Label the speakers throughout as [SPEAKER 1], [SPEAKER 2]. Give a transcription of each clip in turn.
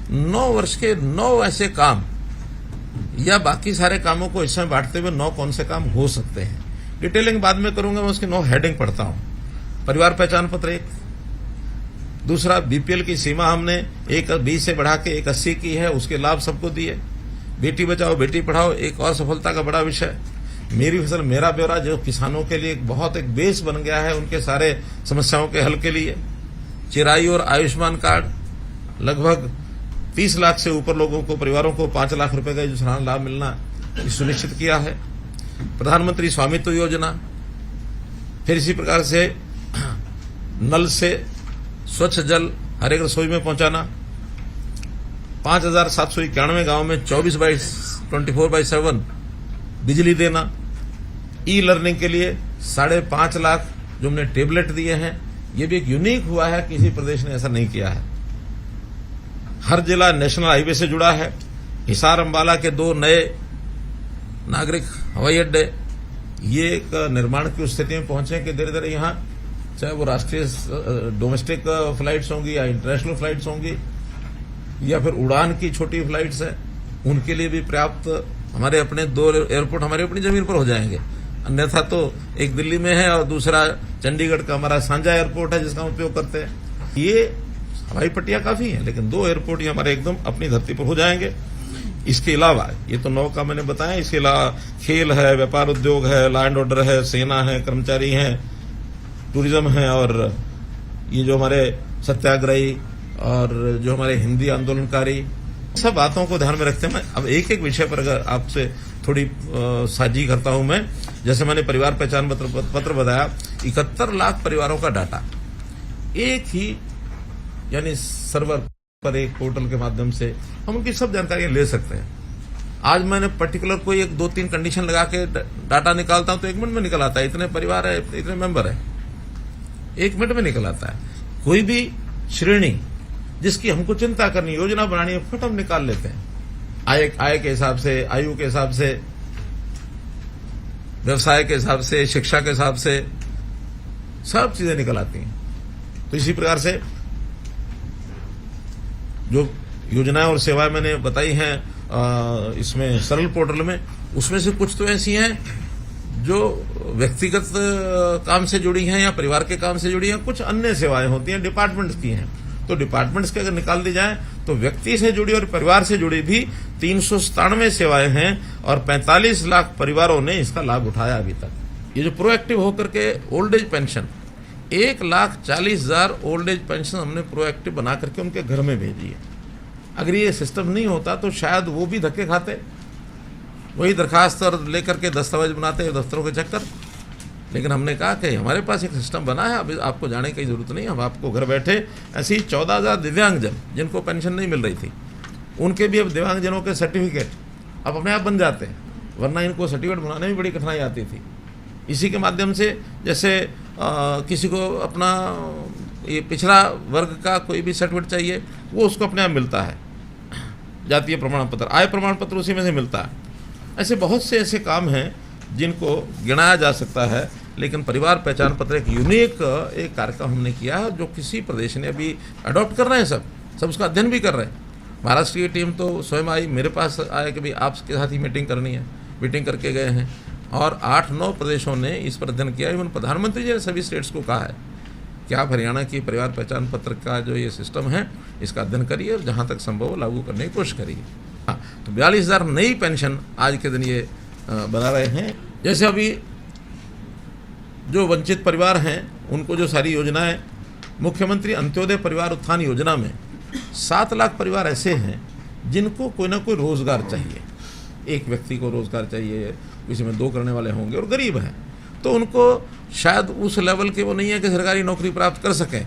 [SPEAKER 1] 9 वर्ष के 9 ऐसे काम या बाकी सारे कामों को इसमें बांटते हुए 9 कौन से काम हो सकते हैं, डिटेलिंग बाद में करूंगा। मैं उसकी 9 हेडिंग पढ़ता हूं। परिवार पहचान पत्र 1, दूसरा बीपीएल की सीमा हमने 1 से बढ़ा के 180 की है, उसके लाभ सबको दिए। बेटी बचाओ बेटी पढ़ाओ एक और सफलता का बड़ा विषय। मेरी फसल मेरा ब्यौरा जो किसानों के लिए एक बेस बन गया है उनके सारे समस्याओं के हल के लिए। चिराई और आयुष्मान कार्ड, लगभग 30 लाख से ऊपर लोगों को, परिवारों को 5 लाख रुपए का जो सालाना लाभ मिलना सुनिश्चित किया है। प्रधानमंत्री स्वामित्व योजना, फिर इसी प्रकार से नल से स्वच्छ जल हर एक रसोई में पहुंचाना। 5,791 गांव में 24/7 बिजली देना। ई लर्निंग के लिए 5.5 लाख जो हमने टेबलेट दिए हैं, ये भी एक यूनिक हुआ है, किसी प्रदेश ने ऐसा नहीं किया है। हर जिला नेशनल हाईवे से जुड़ा है। हिसार अंबाला के 2 नए नागरिक हवाई अड्डे, ये एक निर्माण की स्थिति में पहुंचे कि धीरे धीरे यहां चाहे वो राष्ट्रीय डोमेस्टिक फ्लाइट्स होंगी या इंटरनेशनल फ्लाइट्स होंगी या फिर उड़ान की छोटी फ्लाइट्स हैं, उनके लिए भी पर्याप्त हमारे अपने 2 एयरपोर्ट हमारी अपनी जमीन पर हो जाएंगे। अन्यथा तो एक दिल्ली में है और दूसरा चंडीगढ़ का हमारा सांझा एयरपोर्ट है जिसका उपयोग करते हैं। ये हवाई पट्टियां काफी हैं, लेकिन 2 एयरपोर्ट ये हमारे एकदम अपनी धरती पर हो जाएंगे। इसके अलावा ये तो 9 का मैंने बताया, इसके अलावा खेल है, व्यापार उद्योग है, लॉ एंड ऑर्डर है, सेना है, कर्मचारी हैं, टूरिज्म है, और ये जो हमारे सत्याग्रही और जो हमारे हिंदी आंदोलनकारी, सब बातों को ध्यान में रखते हैं। अब एक एक विषय पर अगर आपसे थोड़ी साझी करता हूं मैं, जैसे मैंने परिवार पहचान पत्र बताया, 71 लाख परिवारों का डाटा एक ही यानी सर्वर पर, एक पोर्टल के माध्यम से हम उनकी सब जानकारियां ले सकते हैं। आज मैंने पर्टिकुलर कोई 1-2-3 कंडीशन लगा के डाटा निकालता हूं तो 1 मिनट में निकल आता है, इतने परिवार है, इतने मेंबर है, 1 मिनट में निकल आता है। कोई भी श्रेणी जिसकी हमको चिंता करनी, योजना बनानी है, फट हम निकाल लेते हैं। आय के हिसाब से, आयु के हिसाब से, व्यवसाय के हिसाब से, शिक्षा के हिसाब से, सब चीजें निकल आती हैं। तो इसी प्रकार से जो योजनाएं और सेवाएं मैंने बताई हैं इसमें सरल पोर्टल में, उसमें से कुछ तो ऐसी हैं जो व्यक्तिगत काम से जुड़ी हैं या परिवार के काम से जुड़ी हैं, कुछ अन्य सेवाएं होती हैं डिपार्टमेंट्स की हैं। तो डिपार्टमेंट्स के अगर निकाल दी जाए तो व्यक्ति से जुड़ी और परिवार से जुड़ी भी 397 सेवाएं हैं और 45 लाख परिवारों ने इसका लाभ उठाया अभी तक। ये जो प्रोएक्टिव होकर के old age pension, 1,40,000 old age pension हमने प्रोएक्टिव बना करके उनके घर में भेजी है। अगर ये सिस्टम नहीं होता तो शायद वो भी धक्के खाते, वही दरखास्त और लेकर के दस्तावेज बनाते दफ्तरों के चक्कर। लेकिन हमने कहा कि हमारे पास एक सिस्टम बना है, अब आपको जाने की जरूरत नहीं, हम आपको घर बैठे ऐसी 14,000 दिव्यांगजन जिनको पेंशन नहीं मिल रही थी, उनके भी अब दिव्यांगजनों के सर्टिफिकेट अब अपने आप बन जाते हैं, वरना इनको सर्टिफिकेट बनाने में बड़ी कठिनाई आती थी। इसी के माध्यम से जैसे किसी को अपना ये पिछड़ा वर्ग का कोई भी सर्टिफिकेट चाहिए, वो उसको अपने आप मिलता है। जातीय प्रमाण पत्र, आय प्रमाण पत्र उसी में से मिलता है। ऐसे बहुत से ऐसे काम हैं जिनको गिनाया जा सकता है, लेकिन परिवार पहचान पत्र एक यूनिक एक कार्यक्रम हमने किया है जो किसी प्रदेश ने अभी अडॉप्ट कर रहे हैं, सब उसका अध्ययन भी कर रहे हैं। महाराष्ट्र की टीम तो स्वयं आई, मेरे पास आया कि भाई आपके साथ ही मीटिंग करनी है, मीटिंग करके गए हैं और 8-9 प्रदेशों ने इस पर अध्ययन किया। इवन प्रधानमंत्री जी ने सभी स्टेट्स को कहा है कि आप हरियाणा की परिवार पहचान पत्र का जो ये सिस्टम है इसका अध्ययन करिए और जहाँ तक संभव हो लागू करने की कोशिश करिए। हाँ, तो 42,000 नई पेंशन आज के दिन ये बना रहे हैं। जैसे अभी जो वंचित परिवार हैं उनको जो सारी योजनाएं, मुख्यमंत्री अंत्योदय परिवार उत्थान योजना में 7 लाख परिवार ऐसे हैं जिनको कोई ना कोई रोजगार चाहिए। एक व्यक्ति को रोजगार चाहिए, किसी में 2 करने वाले होंगे और गरीब हैं, तो उनको शायद उस लेवल के वो नहीं है कि सरकारी नौकरी प्राप्त कर सकें,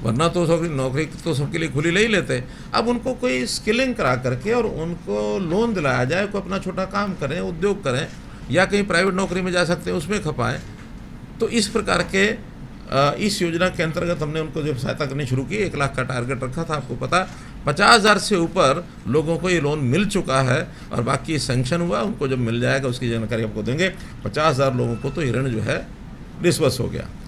[SPEAKER 1] वरना तो नौकरी तो सबके लिए खुली ले ही लेते। अब उनको कोई स्किलिंग करा करके और उनको लोन दिलाया जाए, कोई अपना छोटा काम करें, उद्योग करें या कहीं प्राइवेट नौकरी में जा सकते हैं उसमें खपाएं। तो इस प्रकार के इस योजना के अंतर्गत हमने उनको जब सहायता करनी शुरू की, 1 लाख का टारगेट रखा था, आपको पता 50,000 से ऊपर लोगों को ये लोन मिल चुका है और बाकी सैंक्शन हुआ, उनको जब मिल जाएगा उसकी जानकारी आपको देंगे। 50,000 लोगों को तो ये ऋण जो है डिस्बर्स हो गया।